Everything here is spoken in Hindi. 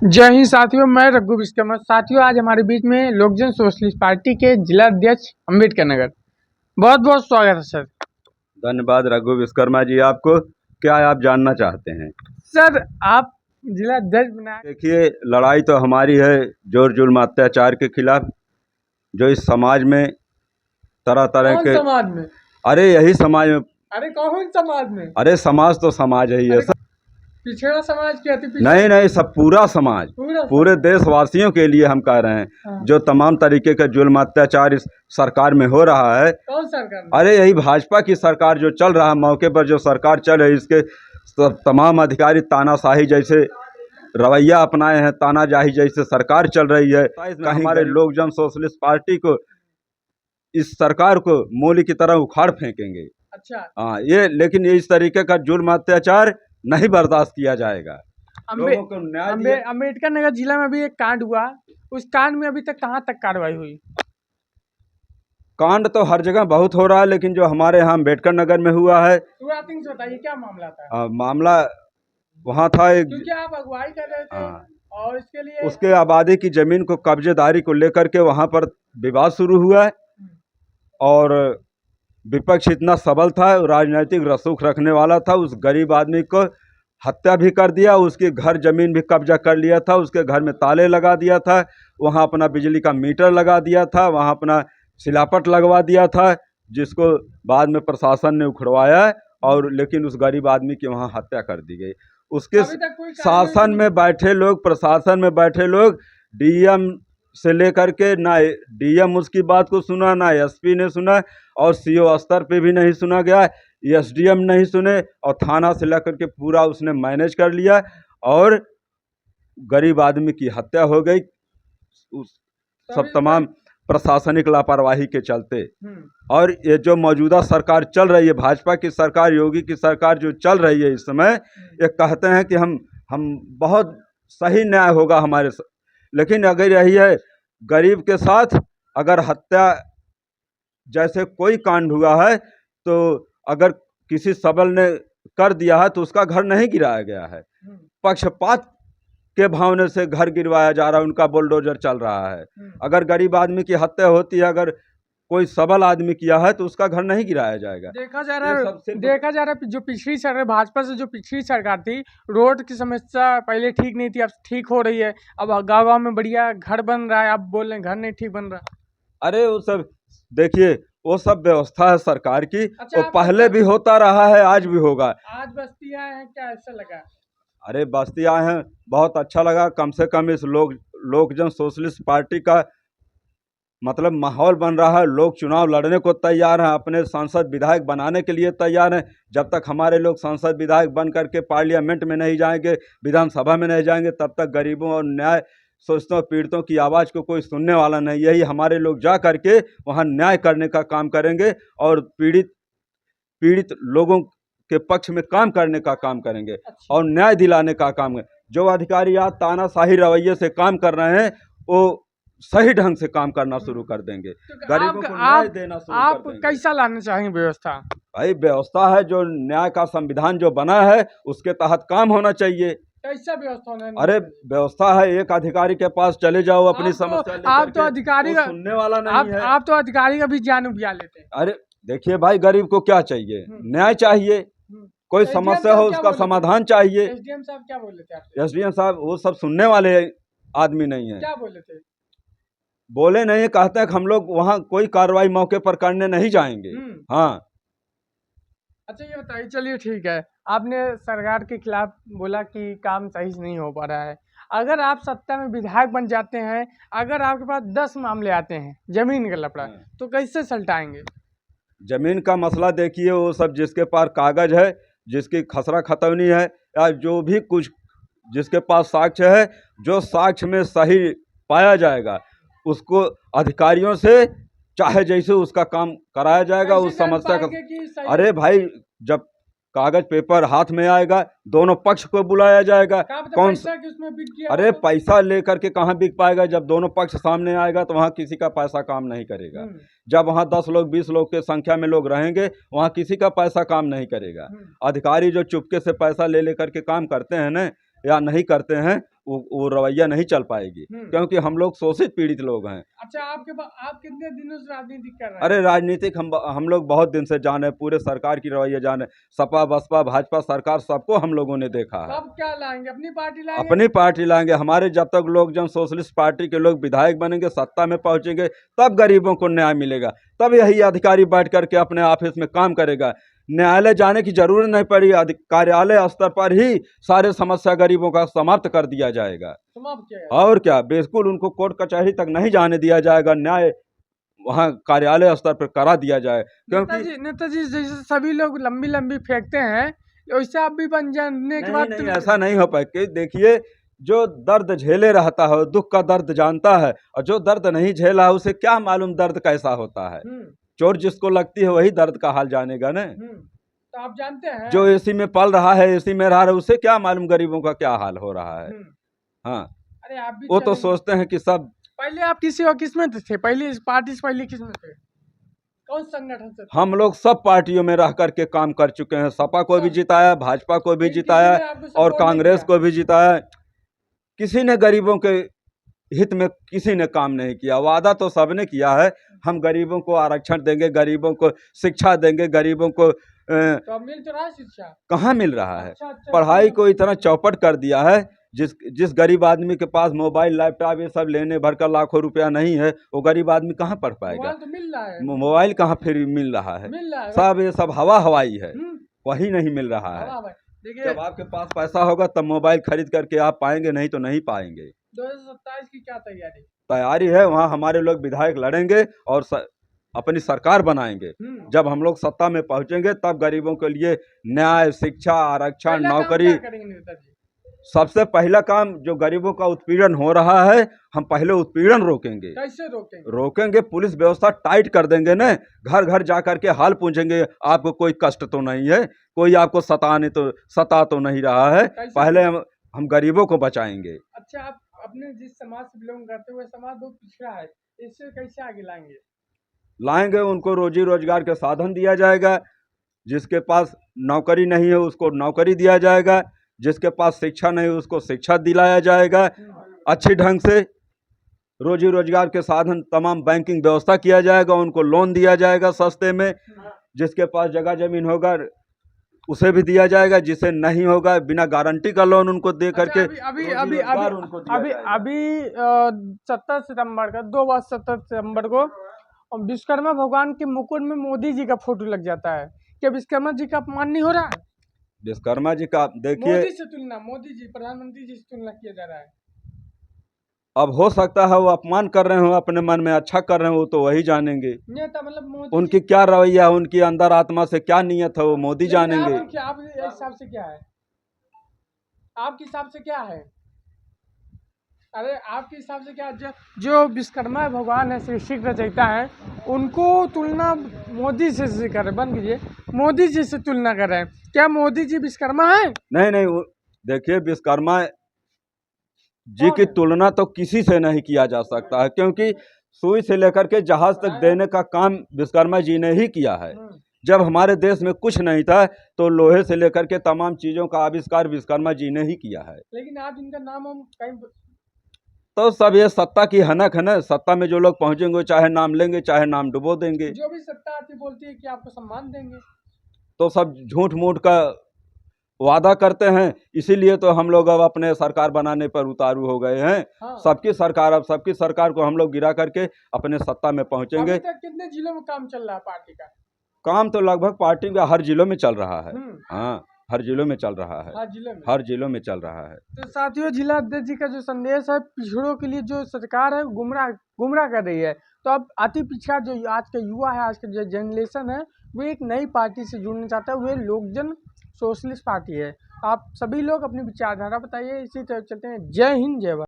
जय हिंद साथियों, मैं रघु विश्वकर्मा। साथियों, आज हमारे बीच में लोकजन सोशलिस्ट पार्टी के जिला अध्यक्ष अम्बेडकर नगर। बहुत बहुत स्वागत है सर। धन्यवाद रघु विश्वकर्मा जी। आपको क्या आप जानना चाहते हैं? सर, आप जिला अध्यक्ष बनाए। देखिए, लड़ाई तो हमारी है जोर जुल्म अत्याचार के खिलाफ, जो इस समाज में तरह तरह कौन के। समाज में? अरे यही समाज में। अरे कौन समाज में? अरे समाज तो समाज है ही है सब। पिछड़ा समाज के अति नहीं, सब पूरा समाज, पूरे देशवासियों के लिए हम कह रहे हैं। हाँ। जो तमाम तरीके का जुल्म अत्याचार इस सरकार में हो रहा है। कौन सरकार? अरे यही भाजपा की सरकार जो चल रहा है, मौके पर जो सरकार चल रही है, इसके तमाम अधिकारी तानाशाही जैसे रवैया अपनाए हैं, तानाशाही जैसे सरकार चल रही है। हमारे लोकजन सोशलिस्ट पार्टी को इस सरकार को मूली की तरह उखाड़ फेंकेंगे। अच्छा। हाँ, ये लेकिन इस तरीके का जुल्म अत्याचार नहीं बर्दाश्त किया जाएगा। लोगों को न्याय अम्बेडकर नगर जिला में भी एक कांड हुआ, उस कांड में अभी तक कहाँ तक कार्रवाई हुई? कांड तो हर जगह बहुत हो रहा है, लेकिन जो हमारे यहाँ अम्बेडकर नगर में हुआ है, बताइए क्या मामला था? मामला वहाँ था एक, क्योंकि आप अगुवाई कर रहे थे और इसके लिए उसके आबादी की जमीन को कब्जेदारी को लेकर के वहाँ पर विवाद शुरू हुआ है। और विपक्ष इतना सबल था, राजनीतिक रसूख रखने वाला था, उस गरीब आदमी को हत्या भी कर दिया, उसके घर जमीन भी कब्जा कर लिया था, उसके घर में ताले लगा दिया था, वहाँ अपना बिजली का मीटर लगा दिया था, वहाँ अपना सिलापट लगवा दिया था, जिसको बाद में प्रशासन ने उखड़वाया। और लेकिन उस गरीब आदमी की वहाँ हत्या कर दी गई। उसके शासन में बैठे लोग, प्रशासन में बैठे लोग, डीएम से लेकर के ना डीएम उसकी बात को सुना, ना एसपी ने सुना, और सीओ स्तर पे भी नहीं सुना गया, एसडीएम नहीं सुने, और थाना से लेकर के पूरा उसने मैनेज कर लिया और गरीब आदमी की हत्या हो गई। उस सब तमाम प्रशासनिक लापरवाही के चलते। और ये जो मौजूदा सरकार चल रही है, भाजपा की सरकार, योगी की सरकार जो चल रही है इस समय, ये कहते हैं कि हम बहुत सही न्याय होगा हमारे लेकिन अगर यही है, गरीब के साथ अगर हत्या जैसे कोई कांड हुआ है, तो अगर किसी सबल ने कर दिया है तो उसका घर नहीं गिराया गया है, पक्षपात के भावने से घर गिरवाया जा रहा है, उनका बुलडोजर चल रहा है। अगर गरीब आदमी की हत्या होती है, अगर कोई सबल आदमी किया है, तो उसका घर नहीं गिराया जाएगा। देखा जा रहा है जो पिछली सरकार, भाजपा से जो पिछली सरकार थी, रोड की समस्या पहले ठीक नहीं थी, अब ठीक हो रही है। अब गाँव में बढ़िया घर बन रहा है, अब बोल रहे हैं घर नहीं ठीक बन रहा। अरे वो सब देखिए, वो सब व्यवस्था है सरकार की। अच्छा, वो पहले भी होता रहा है, आज भी होगा। आज बस्ती आए हैं, क्या ऐसा लगा? अरे बस्ती आए हैं, बहुत अच्छा लगा। कम से कम इस लोकजन सोशलिस्ट पार्टी का मतलब माहौल बन रहा है। लोग चुनाव लड़ने को तैयार हैं, अपने सांसद विधायक बनाने के लिए तैयार हैं। जब तक हमारे लोग सांसद विधायक बन करके पार्लियामेंट में नहीं जाएंगे, विधानसभा में नहीं जाएंगे, तब तक गरीबों और न्याय शोषितों पीड़ितों की आवाज़ को कोई सुनने वाला नहीं। यही हमारे लोग जा करके वहाँ न्याय करने का काम करेंगे और पीड़ित लोगों के पक्ष में काम करने का काम करेंगे। अच्छा। और न्याय दिलाने का काम है। जो अधिकारी आज तानाशाही रवैये से काम कर रहे हैं, वो सही ढंग से काम करना शुरू कर देंगे, गरीबों को न्याय देना शुरू कर देंगे। आप कैसा लाना चाहेंगे व्यवस्था? भाई व्यवस्था है, जो न्याय का संविधान जो बना है उसके तहत काम होना चाहिए। कैसा व्यवस्था होना? अरे व्यवस्था है, एक अधिकारी के पास चले जाओ अपनी समस्या लेकर, आप तो अधिकारी का सुनने वाला नहीं है। आप तो अधिकारी का भी जान उबिया लेते हैं। अरे देखिए भाई, गरीब को क्या चाहिए? न्याय चाहिए, कोई समस्या हो उसका समाधान चाहिए। एसडीएम साहब क्या बोले थे? एसडीएम साहब वो सब सुनने वाले आदमी नहीं है। क्या बोले थे? बोले नहीं, कहते हैं कि हम लोग वहाँ कोई कार्रवाई मौके पर करने नहीं जाएंगे। हाँ। अच्छा ये बताइए, चलिए ठीक है, आपने सरकार के खिलाफ बोला कि काम सही से नहीं हो पा रहा है। अगर आप सत्ता में विधायक बन जाते हैं, अगर आपके पास 10 मामले आते हैं जमीन का लफड़ा, तो कैसे सलटाएंगे? जमीन का मसला देखिए, वो सब जिसके पास कागज है, जिसकी खसरा खतौनी है, या जो भी कुछ जिसके पास साक्ष्य है, जो साक्ष्य में सही पाया जाएगा उसको अधिकारियों से चाहे जैसे उसका काम कराया जाएगा। उस समस्या का अरे भाई, जब कागज पेपर हाथ में आएगा, दोनों पक्ष को बुलाया जाएगा। कौन सा अरे पैसा लेकर के कहाँ बिक पाएगा? जब दोनों पक्ष सामने आएगा तो वहाँ किसी का पैसा काम नहीं करेगा। जब वहाँ 10 लोग 20 लोग के संख्या में लोग रहेंगे, वहाँ किसी का पैसा काम नहीं करेगा। अधिकारी जो चुपके से पैसा ले लेकर के काम करते हैं ना, या नहीं करते हैं वो रवैया नहीं चल पाएगी, क्योंकि हम लोग शोषित पीड़ित लोग हैं। अच्छा, आप कितने दिनों से राजनीति कर रहे हैं? अरे राजनीतिक हम लोग बहुत दिन से जाने, पूरे सरकार की रवैया जाने, सपा बसपा भाजपा सरकार सबको हम लोगों ने देखा है। अब क्या लाएंगे? अपनी पार्टी लाएंगे? अपनी पार्टी लाएंगे। हमारे जब तक लोग जन सोशलिस्ट पार्टी के लोग विधायक बनेंगे, सत्ता में पहुंचेंगे, तब गरीबों को न्याय मिलेगा, तब यही अधिकारी बैठ करके अपने ऑफिस में काम करेगा। न्यायालय जाने की जरूरत नहीं पड़ी, कार्यालय स्तर पर ही सारे समस्या गरीबों का समाप्त कर दिया जाएगा। समाप्त किया? और क्या, बिल्कुल उनको कोर्ट कचहरी तक नहीं जाने दिया जाएगा, न्याय वहाँ कार्यालय स्तर पर करा दिया जाए। क्योंकि नेताजी जैसे सभी लोग लंबी लंबी फेंकते हैं, वैसे आप भी बन जाने के बाद नहीं, ऐसा नहीं हो पाए। देखिए, जो दर्द झेले रहता है, दुख का दर्द जानता है, और जो दर्द नहीं झेला है उसे क्या मालूम दर्द कैसा होता है। चोट जिसको लगती है वही दर्द का हाल जानेगा ना। तो आप जानते हैं, जो एसी में पल रहा है, एसी में रहा है, उसे क्या मालूम गरीबों का क्या हाल हो रहा है। हाँ, अरे आप भी वो तो सोचते हैं कि सब। पहले आप किसी और किस में थे? पहले इस पार्टी से पहले किस में थे? कौन संगठन से थे? हम लोग सब पार्टियों में रह करके काम कर चुके हैं। सपा को भी जिताया, भाजपा को भी जिताया, और कांग्रेस को भी जिताया। किसी ने गरीबों के हित में किसी ने काम नहीं किया। वादा तो सबने किया है, हम गरीबों को आरक्षण देंगे, गरीबों को शिक्षा देंगे, गरीबों को तो मिल तो रहा है शिक्षा? कहाँ मिल रहा है? अच्छा, पढ़ाई को इतना चौपट कर दिया है, जिस गरीब आदमी के पास मोबाइल लैपटॉप ये सब लेने भर का लाखों रुपया नहीं है, वो गरीब आदमी कहाँ पढ़ पाएगा? मोबाइल तो मिल रहा है। मोबाइल कहाँ फिर मिल रहा है? सब ये सब हवाई है, वही नहीं मिल रहा है। देखिए, जब आपके पास पैसा होगा तब मोबाइल खरीद करके आप पाएंगे, नहीं तो नहीं पाएंगे। 2027 की क्या तैयारी? तैयारी है, वहाँ हमारे लोग विधायक लड़ेंगे और अपनी सरकार बनाएंगे। जब हम लोग सत्ता में पहुंचेंगे तब गरीबों के लिए न्याय, शिक्षा, आरक्षण, नौकरी। सबसे पहला काम, जो गरीबों का उत्पीड़न हो रहा है, हम पहले उत्पीड़न रोकेंगे। कैसे रोकेंगे? रोकेंगे, पुलिस व्यवस्था टाइट कर देंगे ना। घर घर जा करके हाल पूछेंगे, आपको कोई कष्ट तो नहीं है, कोई आपको सता तो नहीं रहा है। पहले हम गरीबों को बचाएंगे। अच्छा, आप अपने जिस समाज से बिलोंग करते हुए समाज बहुत पिछड़ा है, इससे कैसे आगे लाएंगे? उनको रोजी रोजगार के साधन दिया जाएगा। जिसके पास नौकरी नहीं है उसको नौकरी दिया जाएगा, जिसके पास शिक्षा नहीं है उसको शिक्षा दिलाया जाएगा। अच्छे ढंग से रोजी रोजगार के साधन, तमाम बैंकिंग व्यवस्था किया जाएगा, उनको लोन दिया जाएगा सस्ते में। जिसके पास जगह जमीन होगा उसे भी दिया जाएगा, जिसे नहीं होगा बिना गारंटी का लोन उनको दे करके अभी 17 सितंबर का 17 सितंबर को विश्वकर्मा भगवान के मुकुट में मोदी जी का फोटो लग जाता है। क्या विश्वकर्मा जी का अपमान नहीं हो रहा है? विश्वकर्मा जी का देखिए, मोदी जी प्रधानमंत्री जी से तुलना किया जा रहा है। अब हो सकता है वो अपमान कर रहे हो, अपने मन में अच्छा कर रहे हो, वो तो वही जानेंगे। नेता मतलब उनकी क्या रवैया है, उनकी अंदर आत्मा से क्या नियत है, वो मोदी जानेंगे। आपके हिसाब से क्या है? आपके हिसाब से क्या है? अरे आपके हिसाब से क्या, जो विश्वकर्मा भगवान है, सृष्टि रचयिता है, उनको तुलना मोदी से कर बन कीजिए, मोदी जी से तुलना कर रहे हैं। क्या मोदी जी विश्वकर्मा है? नहीं, देखिए, विश्वकर्मा जी की तुलना तो किसी से नहीं किया जा सकता है, क्योंकि सुई से लेकर के जहाज तक देने का काम विश्वकर्मा जी ने ही किया है। जब हमारे देश में कुछ नहीं था तो लोहे से लेकर के तमाम चीजों का आविष्कार विश्वकर्मा जी ने ही किया है। लेकिन आज इनका नाम हम कहीं तो सब ये सत्ता की हनक है ना। सत्ता में जो लोग पहुंचेंगे चाहे नाम लेंगे चाहे नाम डुबो देंगे। जो भी सत्ता आती बोलती है कि आपको सम्मान देंगे, तो सब झूठ मूठ का वादा करते हैं। इसीलिए तो हम लोग अब अपने सरकार बनाने पर उतारू हो गए हैं। हाँ। सबकी सरकार को हम लोग गिरा करके अपने सत्ता में पहुंचेंगे। अभी तक कितने जिलों में काम चल रहा है पार्टी का? काम तो लगभग पार्टी का हर जिलों में चल रहा है। हाँ, हर जिलों में चल रहा है। हर जिलों में चल रहा है। तो साथियों, जिला अध्यक्ष जी का जो संदेश है, पिछड़ों के लिए जो सरकार है गुमराह कर रही है। तो अब अति पिछड़ा जो आज का युवा है, आज का जो जनरेशन है, वो एक नई पार्टी से जुड़ना चाहता है। वो लोकजन सोशलिस्ट पार्टी है। आप सभी लोग अपनी विचारधारा बताइए। इसी तरह चलते हैं। जय हिंद, जय भारत।